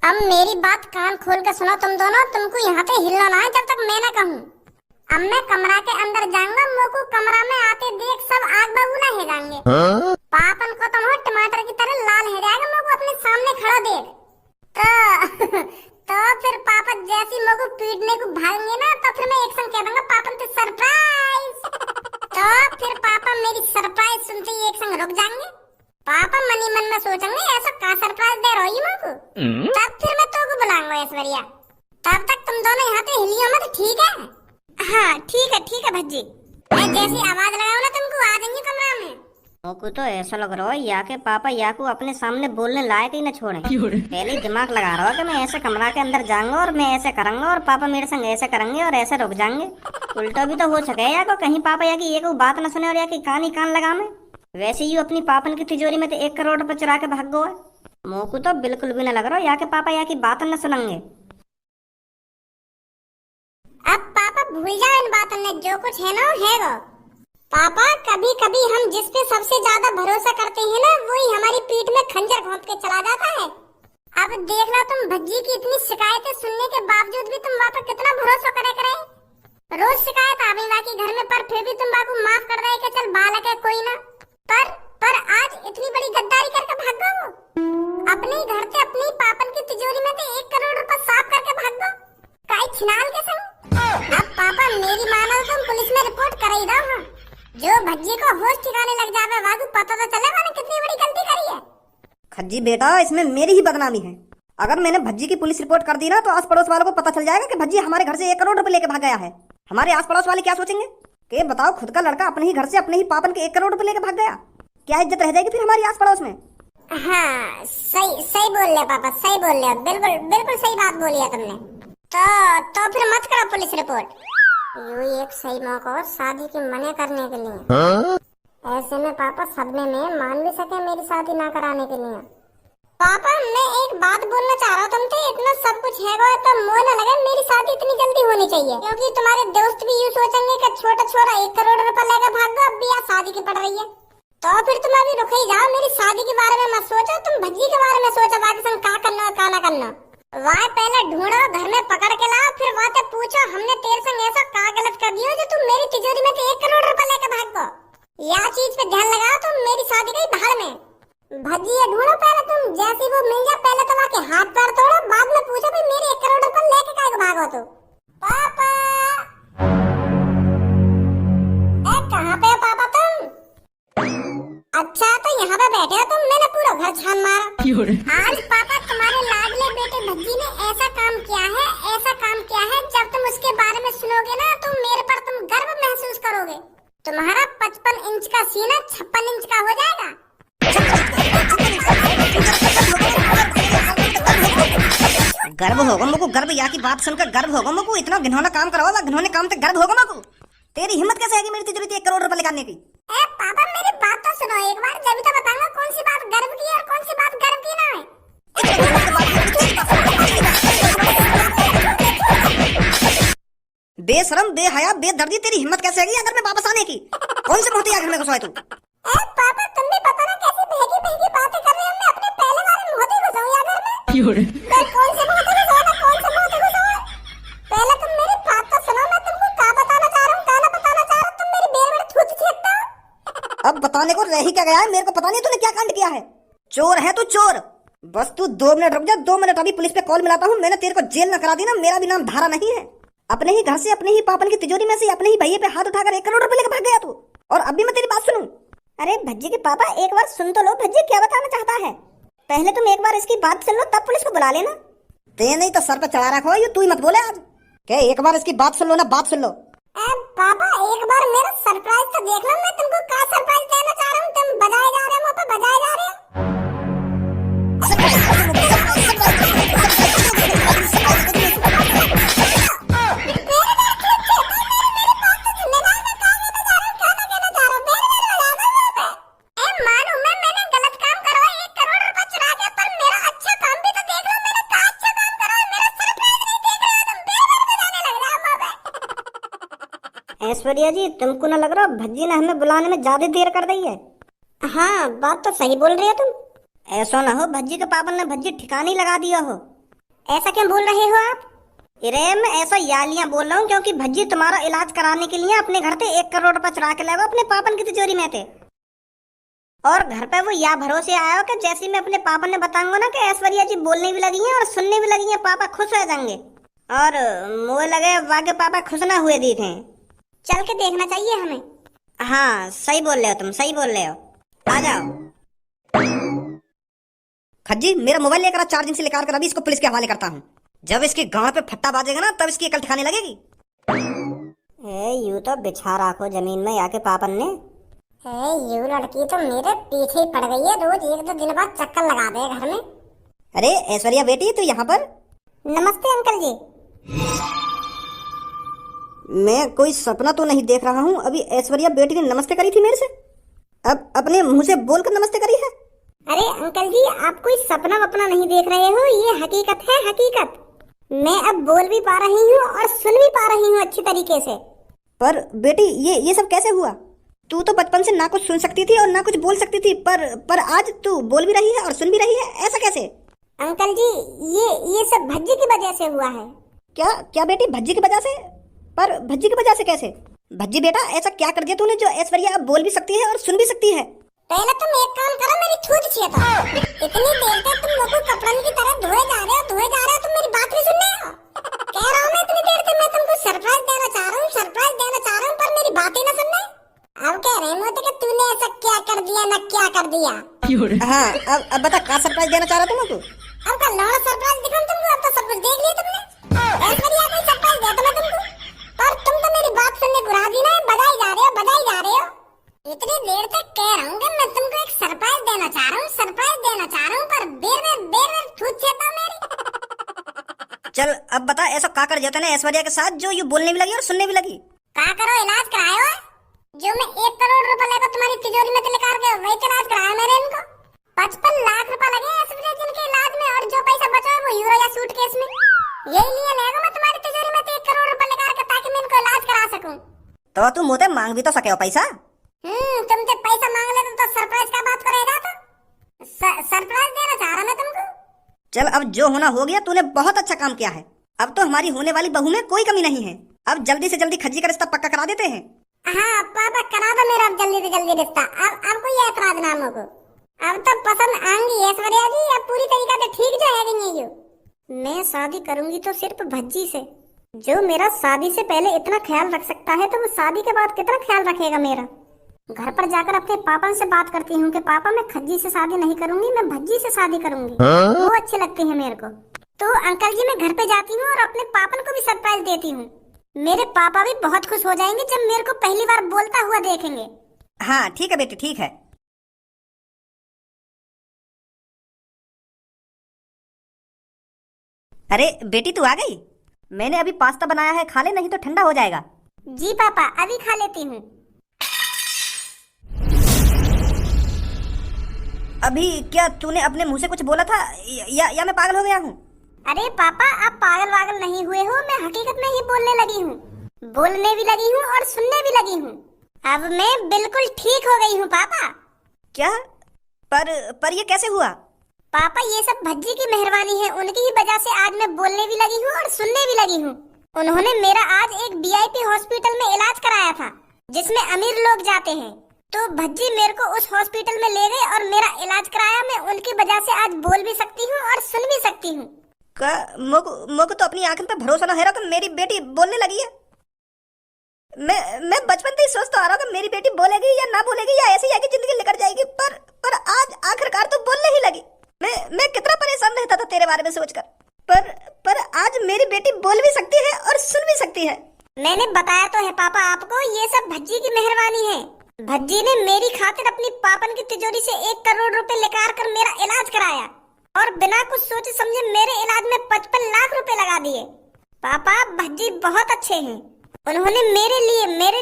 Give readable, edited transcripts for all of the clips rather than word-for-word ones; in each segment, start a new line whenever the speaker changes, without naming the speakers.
अब मेरी बात कान खोल के सुनो तुम दोनों, तुमको यहाँ पे हिलना ना है जब तक मैं ना कहूँ। अब मैं कमरा के अंदर जाऊंगा, मोको कमरा में आते देख सब आग बबूला हो जाएंगे। पापन को तुम टमाटर की तरह लाल हो जाएगा, मोको अपने सामने खड़ा देख। तो तो फिर पापा जैसी मोको पीटने को भागेंगे ना, तो फिर मैं एक संग कह दूंगा पापन तो सरप्राइज। तो फिर पापा मेरी सरप्राइज सुनते ही एक संग रुक जाएंगे। पापा मनी मन में सोचेंगे ऐसा का सरप्राइज दे रही मोको। तब फिर मैं तो को बुलाऊंगा ऐश्वर्या। तब तक तुम दोनों यहाँ पे हिलियो मत, ठीक है? हाँ ठीक है भज्जी। मैं जैसी आवाज लगाऊं ना तुमको आ जाएंगे कमरा में।
मोको तो ऐसा लग रहा है या के पापा या को अपने सामने बोलने लायक ही न छोड़े। पहले ही दिमाग लगा रहा है कि मैं ऐसे कमरा के अंदर जाऊंगा और मैं ऐसे करूंगा और पापा मेरे संग ऐसे करेंगे और ऐसे रुक जाएंगे। उल्टा भी तो हो सके या को कहीं पापा या की एक बात न सुने और या की कान ही कान लगा में। वैसे ही अपनी पापन की तिजोरी में तो 1 करोड़ रुपए चुरा के भाग गो है। मोको तो बिल्कुल भी न लग रहा या के पापा या की बात न सुनेंगे।
अब पापा भूल जाओ इन बातों में, जो कुछ है ना है वो। पापा कभी कभी हम जिस पे सबसे ज्यादा भरोसा करते हैं ना, वही हमारी पीठ में खंजर घोंप के चला जाता है। अब देख लो तुम भज्जी की इतनी शिकायतें सुनने के बावजूद भी तुम वहाँ पर कितना भरोसा करे। रोज शिकायत आवी बाकी घर में, पर फिर भी तुम बाबू माफ कर रहे कि चल बालक है कोई ना। पर आज इतनी बड़ी गद्दारी करके भाग गो। अपने ही घर से अपनी पापन की तिजोरी में से 1 करोड़ रुपए साफ करके भाग गो। काई छिनाल के संग। अब पापा मेरी मानो तुम पुलिस में रिपोर्ट कर ही दो। जो भज्जी को होश ठिकाने लग जावे वागू पता तो चलेगा ना कितनी बड़ी गलती करी है।
खज्जी बेटा, इसमें मेरी ही बदनामी है। अगर मैंने भज्जी की पुलिस रिपोर्ट कर दी ना, तो आस पड़ोस वालों को पता चल जाएगा कि भज्जी हमारे घर से 1 करोड़ रुपए लेके भाग गया है। हमारे आस पड़ोस वाले क्या सोचेंगे कि बताओ, खुद का लड़का अपने ही घर से अपने ही पापन के 1 करोड़ रुपए लेके भाग गया। क्या इज्जत रह जाएगी फिर हमारी आस पड़ोस में।
हाँ सही बोल रहे पापा, सही बोल रहे, बिल्कुल सही बात बोली है तुमने। तो फिर मत करो पुलिस रिपोर्ट। यू एक सही मौका हो शादी की मना करने के लिए। ऐसे में पापा सदमे में मान भी सके मेरी शादी ना कराने के लिए। पापा मैं एक बात बोलना चाह रहा हूँ तुमसे, इतना सब कुछ है तो मोह न लगे मेरी शादी इतनी जल्दी होनी चाहिए, क्योंकि तुम्हारे दोस्त भी यूँ सोचेंगे कि छोटा छोरा 1 करोड़ रुपए लेकर भाग गो, अब भी यहाँ शादी की पड़ रही है। तो फिर तुम अभी रुक ही जाओ, मेरी शादी के बारे में मत सोचो, तुम भज्जी के बारे में सोचो, बाकी संग का करना का ना करना। वहाँ पहले ढूंढो, घर में पकड़ के लाओ, फिर वहाँ से पूछो हमने तेरे संग ऐसा का गलत कर दिया जो तुम मेरी तिजोरी में से 1 करोड़ रुपए लेकर भाग गो। यह चीज पे ध्यान लगाओ, तुम मेरी शादी गई बाहर में। भज्जी ये ढूंढो पहले, तुम जैसी वो मिल जाए पहले तो वहाँ के हाथ पैर तोड़ो, बाद में पूछो भी मेरे 1 करोड़ रुपए लेके काय को भागो तो। पापा कहाँ पे पापा तुम? अच्छा तो यहाँ पे बैठे हो तुम, मैंने पूरा घर छान मारा। आज पापा तुम्हारे लाडले बेटे भज्जी ने ऐसा काम किया है, जब तुम उसके बारे में सुनोगे ना तो मेरे पर तुम गर्व महसूस करोगे। तुम्हारा 55 इंच का सीना 56 इंच का हो जाएगा।
गर्व होगा मुझको, गर्व या की बात सुनकर गर्व होगा मुझको। इतना घिनौना काम करवा, घिनौने काम से गर्व होगा मुझको। तेरी हिम्मत कैसे है कि मेरी तिजोरी 1 करोड़ रुपए निकालने की?
पापा मेरी बात तो सुनो एक बार, जब तो बताऊंगा कौन सी बात गर्व की है और कौन सी बात गर्व की ना है।
बेशरम, बेहया, बेदर्दी, तेरी हिम्मत कैसे है घर में वापस आने की? कौन से मोती घर में घुसाए तू?
पापा तुम भी पता ना कैसी बहकी बातें कर रहे हो, मैं अपने पहले वाले मोती घुसाऊं या घर में? कौन से मोती घुसाए? पहले तुम मेरी बात तो सुनो, मैं तुमको क्या बताना चाह रहा हूँ, क्या ना बताना चाह रहा हूँ, तुम मेरी बेर में थूक छेकता हो।
अब बताने को रह ही क्या गया है, मेरे को पता नहीं तूने क्या कांड किया है। चोर है तू, चोर। बस तू 2 मिनट रुक जा, 2 मिनट, अभी पुलिस पे कॉल मिलाता हूँ। मैंने तेरे को जेल न करा दी ना, मेरा भी नाम धारा नहीं है। अपने ही घर से अपने ही पापन की तिजोरी में से अपने ही भैया पे हाथ उठाकर 1 करोड़ रुपए लेकर भाग गया तू, और अभी मैं तेरी बात सुनूं?
अरे भज्जी के पापा एक बार सुन तो लो, भज्जी क्या बताना चाहता है। पहले तुम एक बार इसकी बात सुन लो, तब पुलिस को बुला लेना।
ते नहीं तो सर पे चढ़ा रखो, ये तू ही मत बोले आज। क्या एक बार इसकी बात सुन लो ना, बात सुन लो।
पापा एक बार मेरा सरप्राइज तो देख लो, मैं तुमको क्या सरप्राइज देना चाह रहा हूँ। तुम बजाए जा रहे हो, मुझ पे बजाए जा रहे हो।
ऐश्वर्या जी तुमको न लग रहा भज्जी ने हमें बुलाने में ज्यादा देर कर दी है?
हाँ बात तो सही बोल रही हो तुम।
ऐसा ना हो भज्जी के पापा ने भज्जी ठिकाने लगा दिया हो।
ऐसा क्यों बोल रहे हो आप?
अरे मैं ऐसा यालियां बोल रहा हूँ क्योंकि भज्जी तुम्हारा इलाज कराने के लिए अपने घर से 1 करोड़ रुपए चुरा के लाएगा अपने पापन की तिजोरी में थे। और घर पे वो या भरोसे आया हो कि जैसे मैं अपने पापा ने बताऊंगा ना कि ऐश्वर्या जी बोलने भी लगी हैं और सुनने भी लगी हैं, पापा खुश हो जाएंगे। और मुझे लगे वाके पापा खुश ना हुए दिखे।
चल के देखना चाहिए हमें।
हाँ सही बोल रहे हो तुम, सही बोल रहे हो। आ जाओ।
खज्जी मेरा मोबाइल लेकर आ, चार्जिंग से लेकर अभी इसको पुलिस के हवाले करता हूँ। जब इसकी गांड पे फट्टा बाजेगा ना तब इसकी अकल ठिकाने लगेगी।
यूं तो बिछा रखो जमीन में आके पापन ने।
यू लड़की तो मेरे पीछे ही पड़ गई है, रोज 1-2 दिन बाद चक्कर लगा दे घर में।
अरे ऐश्वर्या बेटी तू यहाँ पर?
नमस्ते अंकल जी।
मैं कोई सपना तो नहीं देख रहा हूँ? अभी ऐश्वर्या बेटी ने नमस्ते करी थी मेरे से, अब अपने मुंह से बोलकर नमस्ते करी है।
अरे अंकल जी आप कोई सपना वपना नहीं देख रहे हो, ये हकीकत है हकीकत। मैं अब बोल भी पा रही हूँ और सुन भी पा रही हूँ अच्छी तरीके से।
पर बेटी ये सब कैसे हुआ? तू तो बचपन से ना कुछ सुन सकती थी और ना कुछ बोल सकती थी, पर आज तू बोल भी रही है और सुन भी रही है, ऐसा कैसे?
अंकल जी ये सब भज्जी की वजह से हुआ है।
क्या बेटी भज्जी की वजह से? पर भज्जी की वजह से कैसे? भज्जी बेटा ऐसा क्या कर दिया तूने जो ऐश्वर्या अब बोल भी सकती है और सुन भी सकती है?
पहले तुम एक काम करो, मेरी छूत छिया। इतनी देर तक तुम लोगों को कपड़न की तरह धोए जा रहे हो, तुम मेरी बात नहीं सुन रहे हो। कह रहा हूँ मैं इतनी देर से मैं तुमको सरप्राइज देना चाह रहा हूँ, पर मेरी बात ही ना सुन रहे। अब कह रहे हो कि तूने ऐसा क्या कर दिया ना क्या कर दिया।
हाँ अब बता क्या सरप्राइज देना चाह रहा तुमको?
अब का लौड़ा सरप्राइज दिखाऊं तुमको? अब तो सब कुछ देख लिया तुमने। ऐश्वर्या को सरप्राइज दिया तो मैं तुमको, पर तुम तो मेरी बात सुनने को राजी ना, बधाई जा रहे हो। इतनी देर तक कह रहा हूँ कि मैं तुमको एक सरप्राइज देना चाह रहा हूँ, पर बेर छूट छेता मेरी।
चल अब बता ऐसा क्या कर दिया तूने ऐश्वर्या के साथ जो यू बोलने भी लगी और सुनने भी लगी?
का करो इलाज करायो जो मैं 1 करोड़ रुपए लेकर तुम्हारी तिजोरी में लेकर के वही इलाज कराया मैंने इनको। 55 लाख रुपए लगे ऐश्वर्या जी के इलाज में, और जो पैसा बचा है वो यूरो या सूटकेस में यही लिए लेगा मैं तुम्हारी तिजोरी में 1 करोड़ रुपए लेकर के, ताकि मैं इनको इलाज करा सकूं।
तो तू मुझे मांग भी तो सके हो पैसा?
तुमसे पैसा मांग ले तो सरप्राइज का बात करेगा? तो सरप्राइज देना चाह रहा मैं तुमको।
चल अब जो होना हो गया, तूने बहुत अच्छा काम किया है। अब तो हमारी होने वाली बहू में कोई कमी नहीं है। अब जल्दी से जल्दी खज्जी का रिश्ता पक्का करा देते हैं।
हाँ पापा करा दो मेरा अब जल्दी से जल्दी रिश्ता। अब कोई ऐतराज ना हो को। अब तो पसंद आएंगी ऐश्वर्या जी, अब पूरी तरीका से ठीक जो है ये। मैं शादी करूंगी तो सिर्फ भज्जी से। जो मेरा शादी से पहले इतना ख्याल रख सकता है तो वो शादी के बाद कितना ख्याल रखेगा मेरा। घर पर जाकर अपने पापा से बात करती हूँ कि पापा मैं खज्जी से शादी नहीं करूंगी, मैं भज्जी से शादी करूंगी। वो अच्छी लगती है मेरे को। तो अंकल जी मैं घर पे जाती हूँ और अपने पापन को भी सरप्राइज देती हूँ। मेरे पापा भी बहुत खुश हो जाएंगे जब मेरे को पहली बार बोलता हुआ देखेंगे।
हाँ ठीक है बेटी ठीक है। अरे बेटी तू आ गई? मैंने अभी पास्ता बनाया है, खा ले नहीं तो ठंडा हो जाएगा।
जी पापा अभी खा लेती हूँ।
अभी क्या तूने अपने मुंह से कुछ बोला था या मैं पागल हो गया हूँ?
अरे पापा आप पागल वागल नहीं हुए हो, मैं हकीकत में ही बोलने लगी हूँ, बोलने भी लगी हूँ और सुनने भी लगी हूँ। अब मैं बिल्कुल ठीक हो गई हूँ पापा।
क्या? पर ये कैसे हुआ?
पापा ये सब भज्जी की मेहरबानी है, उनकी ही वजह से आज मैं बोलने भी लगी हूँ और सुनने भी लगी हूँ। उन्होंने मेरा आज एक VIP हॉस्पिटल में इलाज कराया था जिसमें अमीर लोग जाते हैं, तो भज्जी मेरे को उस हॉस्पिटल में ले गए और मेरा इलाज कराया। मैं उनकी वजह से आज बोल भी सकती हूँ और सुन भी सकती हूँ।
मोको तो अपनी आंखों पे भरोसा ना है रहा कि मेरी बेटी बोलने लगी है। मैं बचपन से ही सोचता आ रहा हूँ कि मेरी बेटी बोलेगी या ना बोलेगी या ऐसे ही आगे जिंदगी निकल जाएगी, पर आज आखिरकार तो बोलने ही लगी। मैं कितना परेशान रहता था तेरे बारे में सोचकर, पर आज मेरी बेटी बोल भी सकती है और सुन भी सकती है।
मैंने बताया तो है पापा आपको, ये सब भज्जी की मेहरबानी है। भज्जी ने मेरी खातिर अपनी पापन की तिजोरी से 1 करोड़ रुपए लेकर कर मेरा इलाज कराया और बिना कुछ सोचे समझे मेरे इलाज में 55 लाख रुपए लगा दिए। पापा भज्जी बहुत अच्छे हैं, उन्होंने मेरे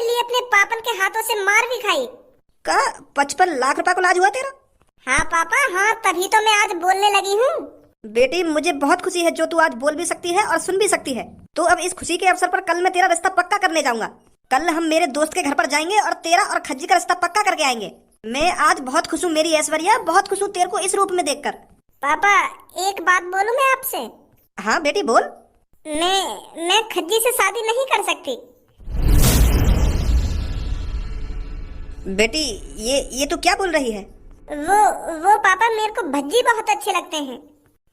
लिए अपने पापन के हाथों से मार भी खाई।
का 55 लाख रुपए का इलाज हुआ तेरा?
हाँ पापा हाँ, तभी तो मैं आज बोलने लगी हूँ।
बेटी मुझे बहुत खुशी है जो तू आज बोल भी सकती है और सुन भी सकती है। तो अब इस खुशी के अवसर पर कल मैं तेरा रिश्ता पक्का करने जाऊंगा। कल हम मेरे दोस्त के घर पर जाएंगे और तेरा और खज्जी का रिश्ता पक्का करके आएंगे। मैं आज बहुत खुश हूँ मेरी ऐश्वर्या, बहुत खुश हूँ तेरे को इस रूप में देखकर।
पापा एक बात बोलूं मैं आपसे?
हाँ बेटी बोल।
मैं खज्जी से शादी नहीं कर सकती।
बेटी ये तू क्या बोल रही है?
वो पापा, मेरे को भज्जी बहुत अच्छे लगते हैं।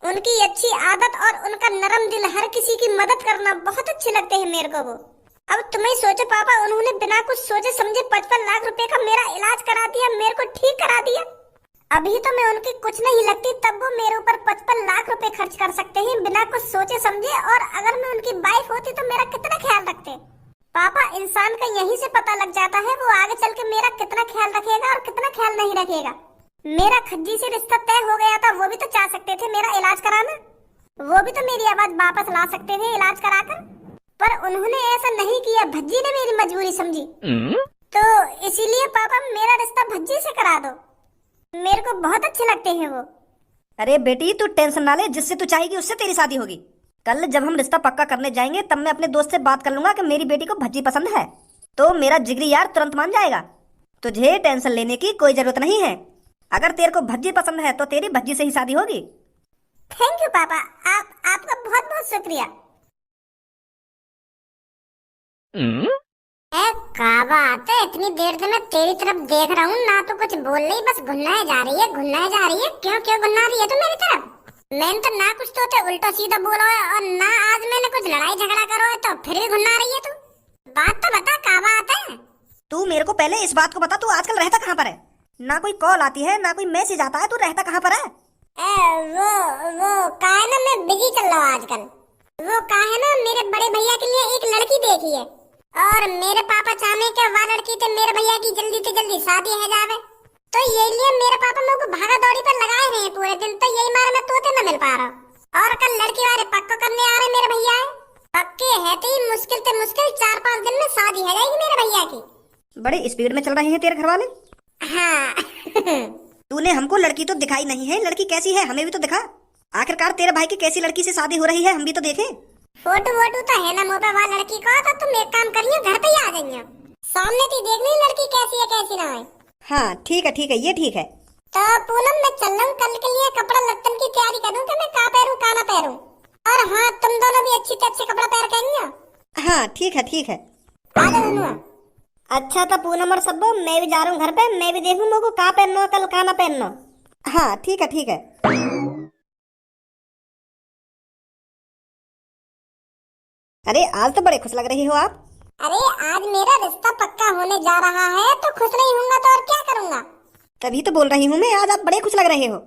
उनकी अच्छी आदत और उनका नरम दिल, हर किसी की मदद करना बहुत अच्छे लगते हैं मेरे को वो। अब तुम्हें सोचो पापा, उन्होंने बिना कुछ सोचे समझे 55 लाख रुपए का मेरा इलाज करा दिया, मेरे को ठीक करा दिया। अभी तो मैं उनकी कुछ नहीं लगती, तब वो मेरे ऊपर 55 लाख रुपए खर्च कर सकते हैं बिना कुछ सोचे समझे। और अगर मैं उनकी वाइफ होती तो मेरा कितना ख्याल रखते। पापा, इंसान का यहीं से पता लग जाता है वो आगे चल के मेरा कितना ख्याल रखेगा और कितना ख्याल नहीं रखेगा। मेरा खज्जी से रिश्ता तय हो गया था, वो भी तो चाह सकते थे मेरा इलाज कराना। वो भी तो मेरी आवाज वापस ला सकते थे इलाज कराकर, पर उन्होंने ऐसा नहीं किया। भज्जी ने मेरी मजबूरी समझी। तो इसीलिए पापा, मेरा रिश्ता भज्जी से करा दो, मेरे को बहुत अच्छे लगते हैं वो।
अरे बेटी तू टेंशन ना ले, जिससे तू चाहेगी उससे तेरी शादी होगी। कल जब हम रिश्ता पक्का करने जाएंगे तब मैं अपने दोस्त से बात कर लूंगा कि मेरी बेटी को भज्जी पसंद है, तो मेरा जिगरी यार तुरंत मान जाएगा। तुझे टेंशन लेने की कोई जरूरत नहीं है। अगर तेरे को भज्जी पसंद है तो तेरी भज्जी से ही शादी होगी।
थैंक यू पापा, आपका बहुत बहुत शुक्रिया। काबा आता है, इतनी देर से मैं तेरी तरफ देख रहा हूँ ना, तो कुछ बोल रही, बस घुन्नाए जा रही है घुन्नाए जा रही है। क्यों क्यों घुन्ना रही है तू मेरी तरफ? मैंने तो ना कुछ तो उल्टा सीधा बोला है और ना आज मैंने कुछ लड़ाई झगड़ा करो है, तो फिर भी घुन्ना रही है तू। बात तो बता, काबा आता है?
तू मेरे को पहले इस बात को बता, तू आजकल रहता कहाँ पर है? ना कोई कॉल आती है ना कोई मैसेज आता है, तू रहता कहाँ पर है?
वो का है ना, मैं बिजी चल रहा हूँ आजकल। वो का है ना, मेरे बड़े भैया के लिए एक लड़की देखी है और मेरे पापा चाहे कि वह लड़की तो मेरे भैया की जल्दी से जल्दी शादी है जावे। तो यही लिए मेरे पापा मेरे को भागा दौड़ी पर लगाए रहे हैं पूरे दिन, तो यही मारे मैं तोते न मिल पा रहा हूँ। और कल लड़की वाले पक्का करने आ रहे मेरे भैया है, पक्के है तो मुश्किल से मुश्किल 4-5 दिन में शादी है जाएगी मेरे भैया की।
बड़े स्पीड में चल रहे हैं तेरे घर वाले।
हाँ
तूने हमको लड़की तो दिखाई नहीं है, लड़की कैसी है हमें भी तो दिखा। आखिरकार तेरे भाई की कैसी लड़की से शादी हो रही है, हम भी तो देखें।
फोटो वोटो तो है ना मोबाइल वाला लड़की का, तो तुम एक काम करिए, घर पे ही आ जाइए, सामने तो देख ली लड़की कैसी है कैसी ना है।
हाँ ठीक है ये ठीक है।
तो पूनम मैं चल रहा हूँ, कल के लिए कपड़ा लत्तन की तैयारी करूँ कि मैं का पहनूं का ना पहनूं। और हाँ, तुम दोनों भी अच्छे से अच्छे कपड़ा पहन के आइए।
हाँ ठीक है।
आ जाओ दोनों।
अच्छा तो पूनम और सब्बो, मैं भी जा रहा हूँ घर पे, मैं भी देखूँ मेरे को का पहनना कल का ना पहनना।
हाँ ठीक है। अरे आज तो बड़े खुश लग रही हो आप।
अरे आज मेरा रिश्ता पक्का होने जा रहा है, तो खुश नहीं होऊंगा तो और क्या करूंगा।
तभी तो बोल रही हूँ मैं, आज आप बड़े खुश लग रहे हो।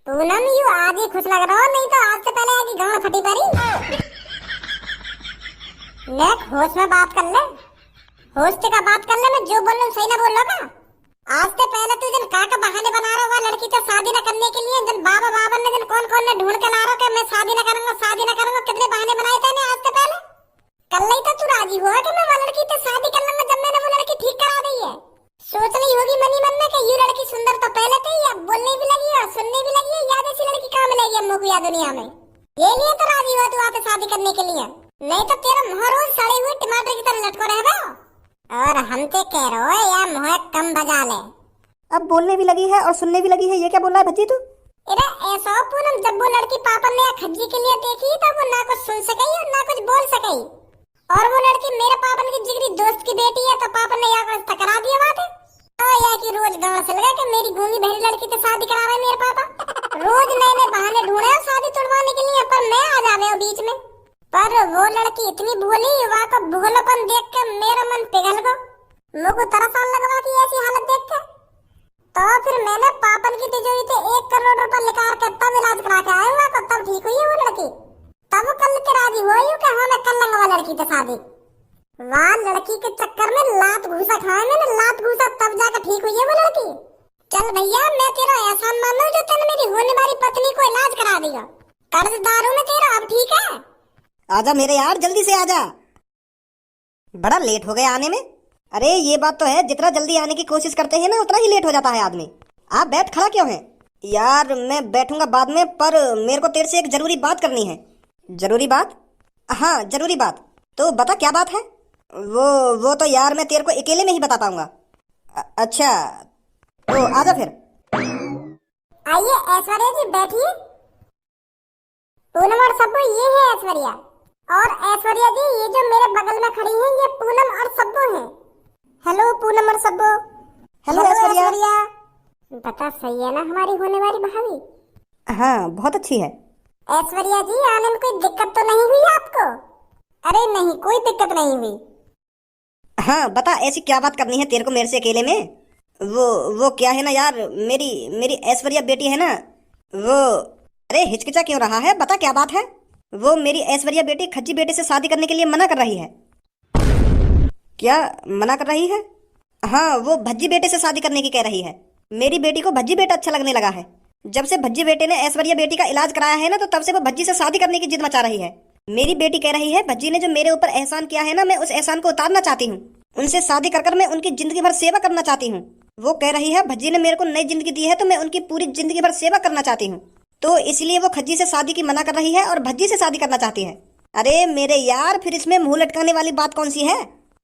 पूनम यू आज ही खुश लग रहा हो, नहीं तो आज से पहले आगे गाँव फटी पड़ी। नेक होश में बात कर ले, होश का बात कर ले, मैं जो बोल रहा हूँ सही ना बोल रहा ना। आज से पहले तू जन का बहाने बना रहा होगा लड़की से शादी न करने के लिए, जन बाबा ने जन कौन ने ढूंढ के ला रहा कि मैं शादी न करूंगा, कितने बहाने बनाए थे आज से पहले। कल ही तो तू राजी हुआ कि मैं वो लड़की से शादी कर लूंगा, जब मैंने वो लड़की ठीक करा दी है। सोच रही होगी मनी मन में कि ये लड़की सुंदर तो पहले थी, अब बोलने भी लगी और सुनने भी लगी है, याद ऐसी लड़की कहाँ मिलेगी हम लोग दुनिया में। ये लिए तो राजी हुआ तू आके शादी करने के लिए, नहीं तो तेरा मुँह रोज सड़े हुए टमाटर की तरह लटको रहेगा। और हम तो कह रहे हो या मुँह कम बजा ले।
अब बोलने भी लगी है और सुनने भी लगी है, ये क्या बोल रहा है भज्जी तू?
अरे ऐसा पूनम, जब वो लड़की पापा ने खज्जी के लिए देखी तो वो ना कुछ सुन सकी और ना कुछ बोल सकी। और वो लड़की मेरे पापा की जिगरी दोस्त की बेटी है, तो पापा ने यहाँ टकरा दिया बात है। तो या कि रोज गाँव से लगा कि मेरी गूंगी बहरी लड़की से शादी करा रहे मेरे पापा। रोज नए नए बहाने ढूंढे शादी तुड़वाने के लिए, पर मैं आ जावे बीच में। पर वो लड़की इतनी भोली, वहाँ का भोलापन देख के मेरा मन पिघल गया। लोगों तरस आने लगा कि ऐसी हालत देख के। तो फिर मैंने पापन की तिजोरी से 1 करोड़ रुपए निकाल के तब इलाज करा के आया, तो तब ठीक हुई है वो लड़की। तब कल के राजी हुई कि हाँ मैं कर लूंगा लड़की से शादी। वहाँ लड़की के चक्कर में लात घूसा खाया मैंने, लात घूसा तब जाकर ठीक हुई है वो लड़की। चल भैया, मैं तेरा एहसान मानू जो तूने मेरी होने वाली पत्नी को इलाज करा दिया। कर्जदार हूं मैं तेरा, अब ठीक है।
आजा मेरे यार, जल्दी से आजा, बड़ा लेट हो गया आने में। अरे ये बात तो है, जितना जल्दी आने की कोशिश करते हैं ना उतना ही लेट हो जाता है आदमी। आप बैठ खड़ा क्यों है? यार मैं बैठूंगा बाद में, पर मेरे को तेरे से एक जरूरी बात करनी है। जरूरी बात? हाँ जरूरी बात। तो बता क्या बात है? वो तो यार मैं तेरे को अकेले में ही बता पाऊंगा। अच्छा तो आजा फिर।
आइए ऐश्वर्या जी बैठिए। पूनम और सब्बू ये है ऐश्वर्या। और ऐश्वर्या जी ये जो मेरे बगल में खड़ी हैं ये पूनम और सब्बू हैं। हेलो पूनम और सब्बू।
हेलो ऐश्वर्या।
बता सही है ना हमारी होने वाली भाभी?
हाँ बहुत अच्छी है।
ऐश्वर्या जी आने में कोई दिक्कत तो नहीं हुई आपको? अरे नहीं कोई दिक्कत नहीं हुई।
हाँ बता ऐसी क्या बात करनी है तेरे को मेरे से अकेले में? वो क्या है ना यार, मेरी मेरी ऐश्वर्या बेटी है ना वो। अरे हिचकिचा क्यों रहा है, बता क्या बात है? वो मेरी ऐश्वर्या बेटी खज्जी बेटे से शादी करने के लिए मना कर रही है। क्या मना कर रही है? हाँ वो भज्जी बेटे से शादी करने की कह रही है। मेरी बेटी को भज्जी बेटा अच्छा लगने लगा है। जब से भज्जी बेटे ने ऐश्वर्या बेटी का इलाज कराया है ना, तो तब से वो भज्जी से शादी करने की जिद मचा रही है। मेरी बेटी कह रही है भज्जी ने जो मेरे ऊपर एहसान किया है ना, मैं उस एहसान को उतारना चाहती हूँ। उनसे शादी कर मैं उनकी जिंदगी भर सेवा करना चाहती हूँ। वो कह रही है भज्जी ने मेरे को नई जिंदगी दी है तो मैं उनकी पूरी जिंदगी भर सेवा करना चाहती हूँ। तो इसलिए वो खज्जी से शादी की मना कर रही है और भज्जी से शादी करना चाहती है। अरे मेरे यार फिर इसमें मुंह लटकाने वाली बात कौन सी है?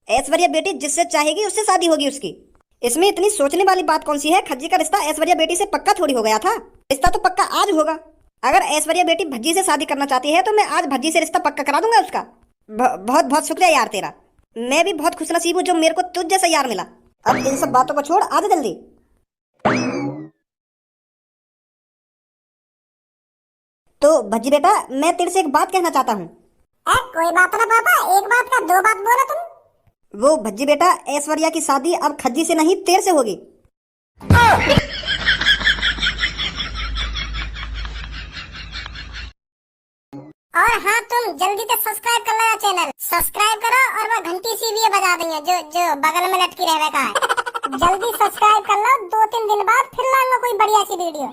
ऐश्वर्या बेटी जिससे चाहेगी उससे शादी होगी उसकी। इसमें इतनी सोचने वाली बात कौन सी है? खज्जी का रिश्ता ऐश्वर्या बेटी से पक्का थोड़ी हो गया था। रिश्ता तो पक्का आज होगा। अगर ऐश्वर्या बेटी भज्जी से शादी करना चाहती है तो मैं आज भज्जी से रिश्ता पक्का करा दूंगा उसका। बहुत बहुत शुक्रिया यार तेरा। मैं भी बहुत खुशनसीब हूँ जो मेरे को तुझ जैसा यार मिला। अब इन सब बातों को छोड़, आ जा जल्दी। तो भज्जी बेटा मैं तेरे से एक बात कहना चाहता हूँ।
कोई बात ना पापा, एक बात का दो बात बोलो तुम।
वो भज्जी बेटा ऐश्वर्या की शादी अब खज्जी से नहीं तेरे से होगी।
और हाँ तुम जल्दी से सब्सक्राइब कर लेना चैनल। सब्सक्राइब करो और वो घंटी सी भी बजा देंगे जो जो बगल में लटकी रहने का है। जल्दी सब्सक्राइब कर लो, 2-3 दिन बाद फिर लाऊंगा कोई बढ़िया सी वीडियो।